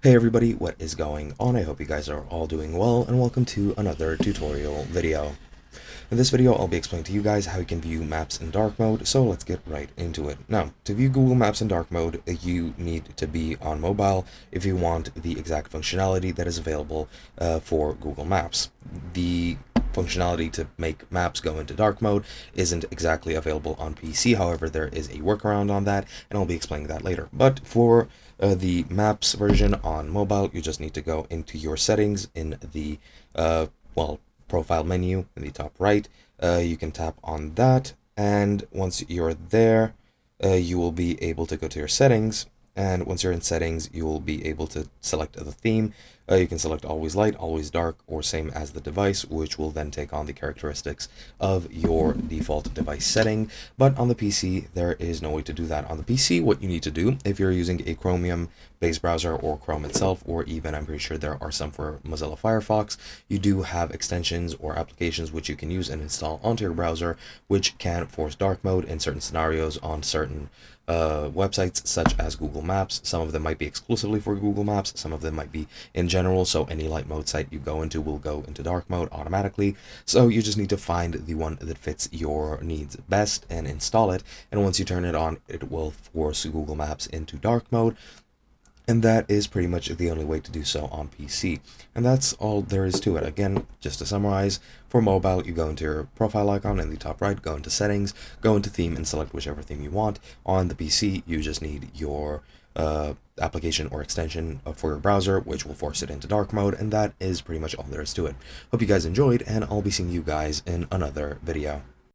Hey everybody, what is going on? I hope you guys are all doing well, and welcome to another tutorial video. In this video, I'll be explaining to you guys how you can view maps in dark mode, so let's get right into it. Now, to view Google Maps in dark mode, you need to be on mobile if you want the exact functionality that is available for Google Maps. The functionality to make maps go into dark mode isn't exactly available on PC. However, there is a workaround on that, and I'll be explaining that later. But for the maps version on mobile, you just need to go into your settings in the profile menu in the top right. You can tap on that, and once you're there, you will be able to go to your settings. And once you're in settings, you will be able to select the theme. You can select always light, always dark, or same as the device, which will then take on the characteristics of your default device setting. But on the PC, there is no way to do that. On the PC, what you need to do, if you're using a Chromium-based browser or Chrome itself, or even I'm pretty sure there are some for Mozilla Firefox, you do have extensions or applications which you can use and install onto your browser, which can force dark mode in certain scenarios on certain websites such as Google Maps. Some of them might be exclusively for Google Maps, some of them might be in general, so any light mode site you go into will go into dark mode automatically. So you just need to find the one that fits your needs best and install it, and once you turn it on, it will force Google Maps into dark mode. And that is pretty much the only way to do so on PC. And that's all there is to it. Again, just to summarize, for mobile, you go into your profile icon in the top right, go into settings, go into theme, and select whichever theme you want. On the PC, you just need your application or extension for your browser, which will force it into dark mode, and that is pretty much all there is to it. Hope you guys enjoyed, and I'll be seeing you guys in another video.